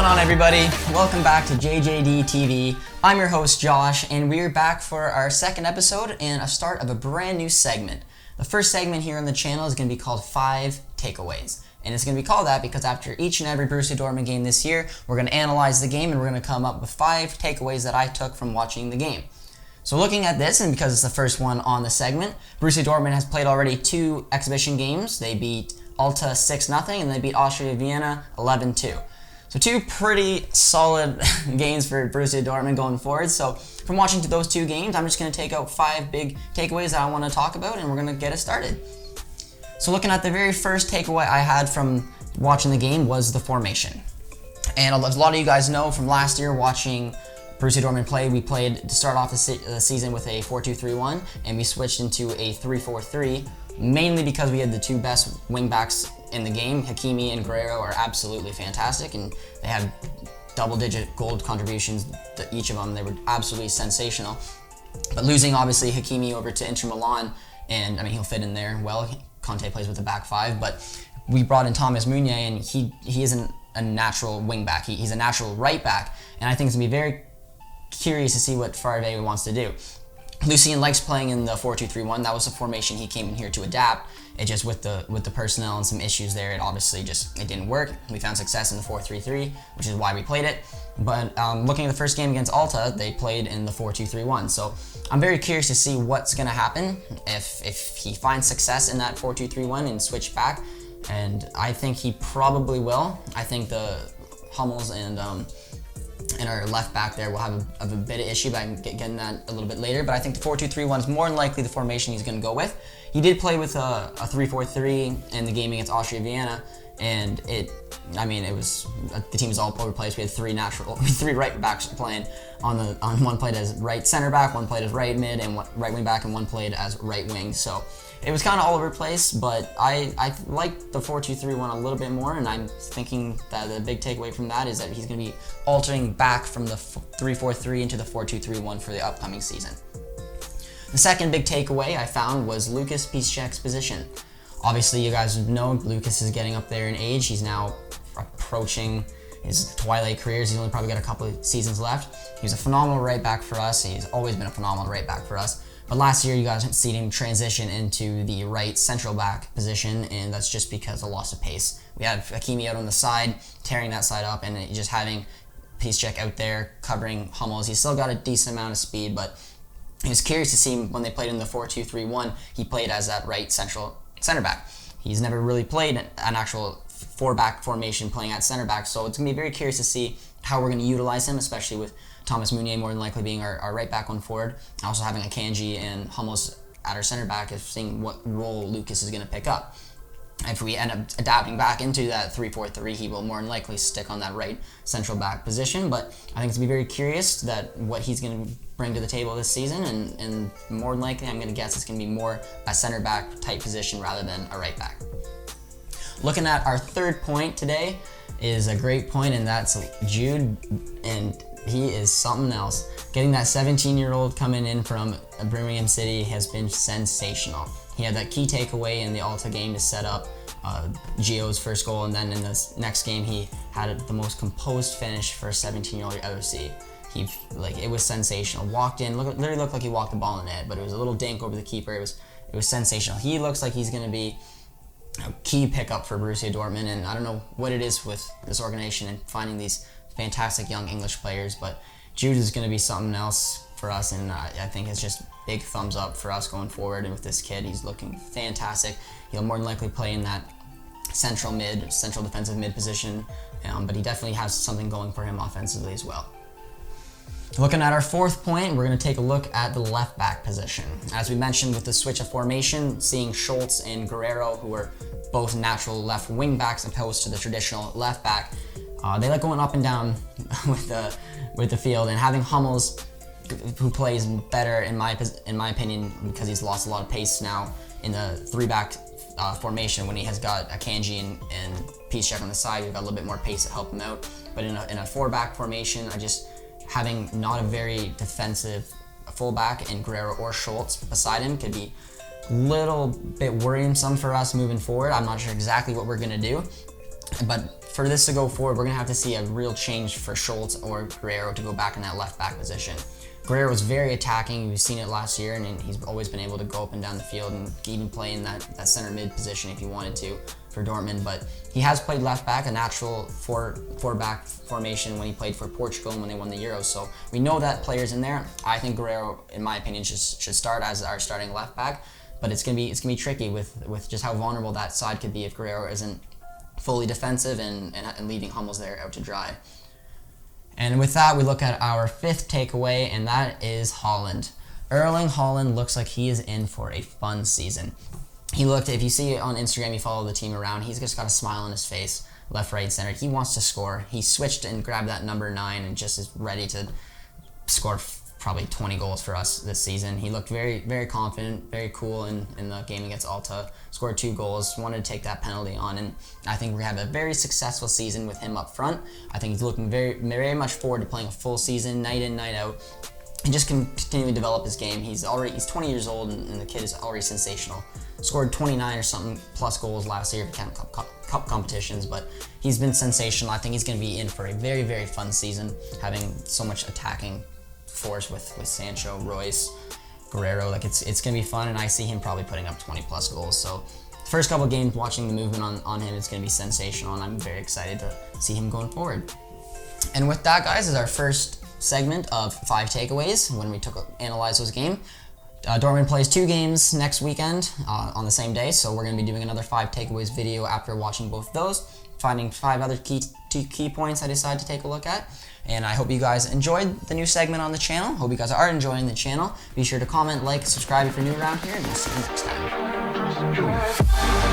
on, everybody? Welcome back to JJD TV. I'm your host, Josh, and we're back for our second episode and a start of a brand new segment. The first segment here on the channel is going to be called 5 Takeaways. And it's going to be called that because after each and every Borussia Dortmund game this year, we're going to analyze the game and we're going to come up with 5 takeaways that I took from watching the game. So looking at this, and because it's the first one on the segment, Borussia Dortmund has played already 2 exhibition games. They beat Altach 6-0 and they beat Austria Wien 11-2. So 2 pretty solid games for Borussia Dortmund going forward. So from watching those 2 games, I'm just going to take out 5 big takeaways that I want to talk about, and we're going to get it started. So looking at the very first takeaway I had from watching the game was the formation. And a lot of you guys know from last year watching Borussia Dortmund play, we played to start off the season with a 4-2-3-1, and we switched into a 3-4-3, mainly because we had the 2 best wing backs in the game. Hakimi and Guerrero are absolutely fantastic, and they had double-digit goal contributions to each of them. They were absolutely sensational. But losing, obviously, Hakimi over to Inter Milan, and I mean, he'll fit in there well. Conte plays with the back 5, but we brought in Thomas Meunier, and he isn't a natural wing back. He's a natural right back, and I think it's going to be very curious to see what Favre wants to do. Lucien likes playing in the 4-2-3-1. That was the formation he came in here to adapt. It just with the personnel and some issues there, it obviously it didn't work. We found success in the 4-3-3, which is why we played it. But looking at the first game against Altach, they played in the 4-2-3-1. So I'm very curious to see what's going to happen if he finds success in that 4-2-3-1 and switch back. And I think he probably will. I think the Hummels and our left back there will have a bit of issue, but I can get that a little bit later. But I think the 4-2-3-1 is more than likely the formation he's going to go with. He did play with a 3-4-3 in the game against Austria Wien, and it was the team was all over the place. We had 3 right backs playing on one played as right center back, one played as right mid and right wing back, and one played as right wing. So it was kind of all over the place, but I like the 4-2-3-1 a little bit more, and I'm thinking that the big takeaway from that is that he's going to be altering back from the 3-4-3 into the 4-2-3-1 for the upcoming season. The second big takeaway I found was Lucas Piszczek's position. Obviously, you guys know Lucas is getting up there in age. He's now approaching his twilight careers. He's only probably got a couple of seasons left. He was a phenomenal right back for us. He's always been a phenomenal right back for us. But last year, you guys had seen him transition into the right central back position, and that's just because of loss of pace. We had Hakimi out on the side, tearing that side up, and just having Piszczek out there covering Hummels. He's still got a decent amount of speed, but I was curious to see him when they played in the 4-2-3-1, he played as that right central center back. He's never really played an actual 4-back formation playing at center back, so it's going to be very curious to see how we're going to utilize him, especially with Thomas Meunier more than likely being our right back going forward. Also having Akanji and Hummels at our center back, is seeing what role Lucas is going to pick up. If we end up adapting back into that 3-4-3, he will more than likely stick on that right central back position. But I think it's going to be very curious that what he's going to bring to the table this season, and more than likely, I'm going to guess it's going to be more a center back type position rather than a right back. Looking at our third point today is a great point, and that's Jude, and he is something else. Getting that 17-year-old coming in from Birmingham City has been sensational. He had that key takeaway in the Altach game to set up Gio's first goal, and then in this next game he had the most composed finish for a 17-year-old you ever see. It was sensational. Walked in, literally looked like he walked the ball in the net, but it was a little dink over the keeper. It was sensational. He looks like he's going to be a key pickup for Borussia Dortmund, and I don't know what it is with this organization and finding these fantastic young English players, but Jude is going to be something else for us, and I think it's just big thumbs up for us going forward. And with this kid, he's looking fantastic. He'll more than likely play in that central defensive mid position, but he definitely has something going for him offensively as well. Looking at our fourth point, we're going to take a look at the left back position. As we mentioned with the switch of formation, seeing Schultz and Guerrero, who are both natural left wing backs opposed to the traditional left back, they like going up and down with the field, and having Hummels, who plays better in my opinion, because he's lost a lot of pace now in the 3-back formation when he has got Akanji and Piszczek on the side. We've got a little bit more pace to help him out. But in a 4-back formation, having not a very defensive fullback in Guerrero or Schultz beside him could be a little bit worrisome for us moving forward. I'm not sure exactly what we're going to do. But for this to go forward, we're going to have to see a real change for Schultz or Guerrero to go back in that left back position. Guerrero was very attacking. We've seen it last year, and he's always been able to go up and down the field and even play in that center mid position if he wanted to for Dortmund. But he has played left back, a natural four-back formation when he played for Portugal and when they won the Euros. So we know that player's in there. I think Guerrero, in my opinion, should start as our starting left back. But it's gonna be tricky with just how vulnerable that side could be if Guerrero isn't fully defensive and leaving Hummels there out to dry. And with that, we look at our fifth takeaway, and that is Haaland. Erling Haaland looks like he is in for a fun season. He looked, if you see it on Instagram, you follow the team around, he's just got a smile on his face, left, right, center. He wants to score. He switched and grabbed that number 9 and just is ready to score probably 20 goals for us this season. He looked very, very confident, very cool in the game against Altach. Scored 2 goals, wanted to take that penalty on, and I think we have a very successful season with him up front. I think he's looking very, very much forward to playing a full season, night in, night out. He just can continue to develop his game. He's 20 years old, and the kid is already sensational. Scored 29 or something plus goals last year if you count cup competitions, but he's been sensational. I think he's going to be in for a very, very fun season, having so much attacking force with Sancho, Royce, Guerrero. Like it's going to be fun, and I see him probably putting up 20 plus goals. So the first couple of games, watching the movement on him, it's going to be sensational, and I'm very excited to see him going forward. And with that, guys, is our first segment of 5 takeaways when we analyze those games. Dortmund plays 2 games next weekend on the same day, so we're going to be doing another 5 takeaways video after watching both those, finding 5 other key points I decided to take a look at. And I hope you guys enjoyed the new segment on the channel. Hope you guys are enjoying the channel. Be sure to comment, like, subscribe if you're new around here, and we'll see you next time.